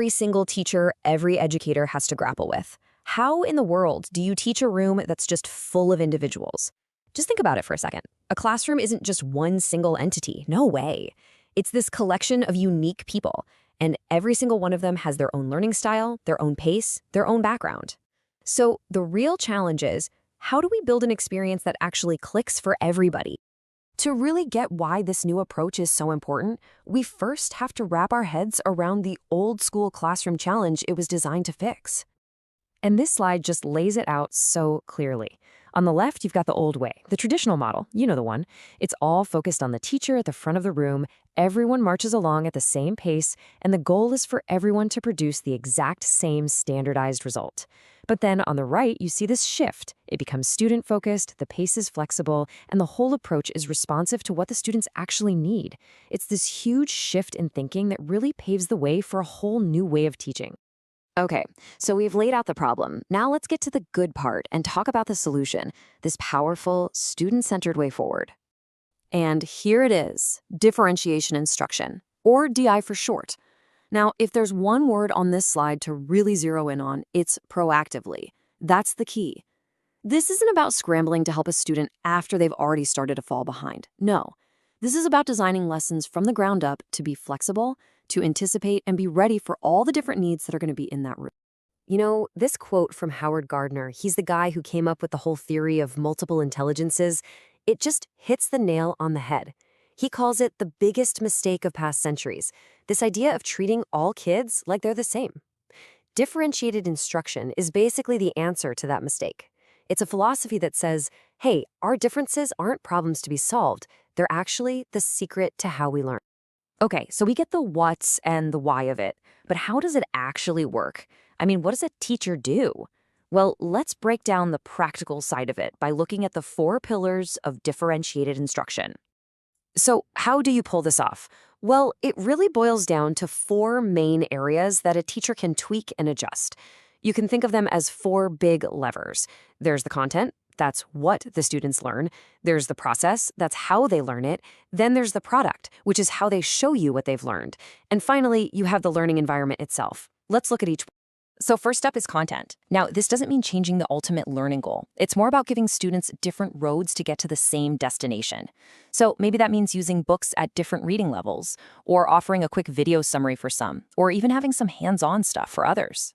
every single teacher, every educator has to grapple with. How in the world do you teach a room that's just full of individuals? Just think about it for a second. A classroom isn't just one single entity. No way. It's this collection of unique people, and every single one of them has their own learning style, their own pace, their own background. So the real challenge is, how do we build an experience that actually clicks for everybody? To really get why this new approach is so important, we first have to wrap our heads around the old school classroom challenge it was designed to fix. And this slide just lays it out so clearly. On the left, you've got the old way, the traditional model, you know the one. It's all focused on the teacher at the front of the room, everyone marches along at the same pace, and the goal is for everyone to produce the exact same standardized result. But then on the right, you see this shift. It becomes student-focused, the pace is flexible, and the whole approach is responsive to what the students actually need. It's this huge shift in thinking that really paves the way for a whole new way of teaching. Okay, so we've laid out the problem. Now let's get to the good part and talk about the solution, this powerful, student-centered way forward. And here it is, differentiation instruction, or DI for short. Now, if there's one word on this slide to really zero in on, it's proactively. That's the key. This isn't about scrambling to help a student after they've already started to fall behind. No, this is about designing lessons from the ground up to be flexible, to anticipate and be ready for all the different needs that are going to be in that room. You know, this quote from Howard Gardner, he's the guy who came up with the whole theory of multiple intelligences, it just hits the nail on the head. He calls it the biggest mistake of past centuries, this idea of treating all kids like they're the same. Differentiated instruction is basically the answer to that mistake. It's a philosophy that says, hey, our differences aren't problems to be solved. They're actually the secret to how we learn. Okay, so we get the what's and the why of it, but how does it actually work? I mean, what does a teacher do? Well, let's break down the practical side of it by looking at the 4 pillars of differentiated instruction. So how do you pull this off? Well, it really boils down to 4 main areas that a teacher can tweak and adjust. You can think of them as 4 big levers. There's the content. That's what the students learn. There's the process, that's how they learn it. Then there's the product, which is how they show you what they've learned. And finally, you have the learning environment itself. Let's look at each one. So first up is content. Now, this doesn't mean changing the ultimate learning goal. It's more about giving students different roads to get to the same destination. So maybe that means using books at different reading levels, or offering a quick video summary for some, or even having some hands-on stuff for others.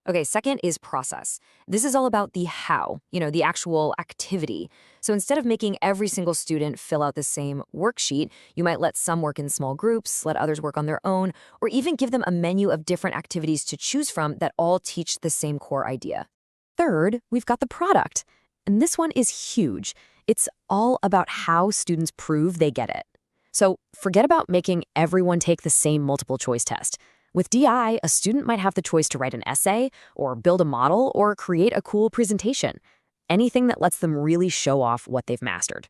Okay, second is process. This is all about the how, the actual activity. So instead of making every single student fill out the same worksheet, you might let some work in small groups, let others work on their own, or even give them a menu of different activities to choose from that all teach the same core idea. Third, we've got the product. And this one is huge. It's all about how students prove they get it. So forget about making everyone take the same multiple choice test. With DI, a student might have the choice to write an essay, or build a model, or create a cool presentation. Anything that lets them really show off what they've mastered.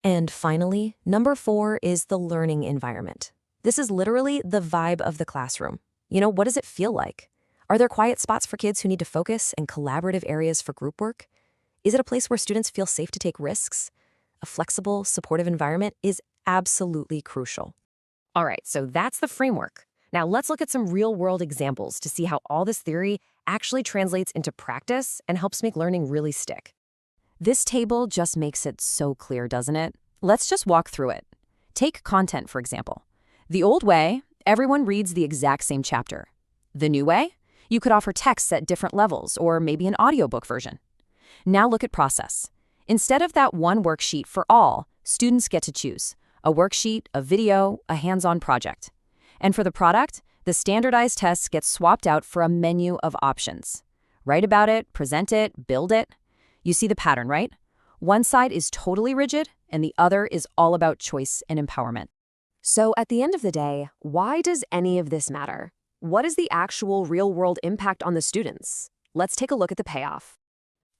And finally, number 4 is the learning environment. This is literally the vibe of the classroom. What does it feel like? Are there quiet spots for kids who need to focus and collaborative areas for group work? Is it a place where students feel safe to take risks? A flexible, supportive environment is absolutely crucial. All right, so that's the framework. Now let's look at some real-world examples to see how all this theory actually translates into practice and helps make learning really stick. This table just makes it so clear, doesn't it? Let's just walk through it. Take content, for example. The old way, everyone reads the exact same chapter. The new way, you could offer texts at different levels or maybe an audiobook version. Now look at process. Instead of that one worksheet for all, students get to choose a worksheet, a video, a hands-on project. And for the product, the standardized tests get swapped out for a menu of options. Write about it, present it, build it. You see the pattern, right? One side is totally rigid, and the other is all about choice and empowerment. So at the end of the day, why does any of this matter? What is the actual real-world impact on the students? Let's take a look at the payoff.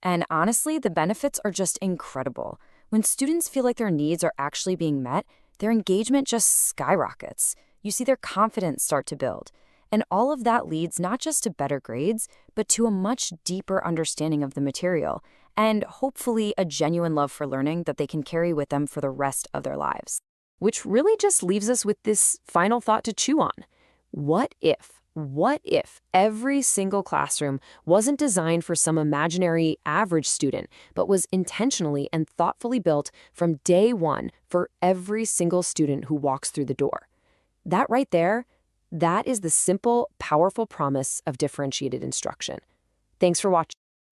And honestly, the benefits are just incredible. When students feel like their needs are actually being met, their engagement just skyrockets. You see their confidence start to build. And all of that leads not just to better grades, but to a much deeper understanding of the material, and hopefully a genuine love for learning that they can carry with them for the rest of their lives. Which really just leaves us with this final thought to chew on. What if What if every single classroom wasn't designed for some imaginary average student, but was intentionally and thoughtfully built from day one for every single student who walks through the door? That right there, that is the simple, powerful promise of differentiated instruction. Thanks for watching.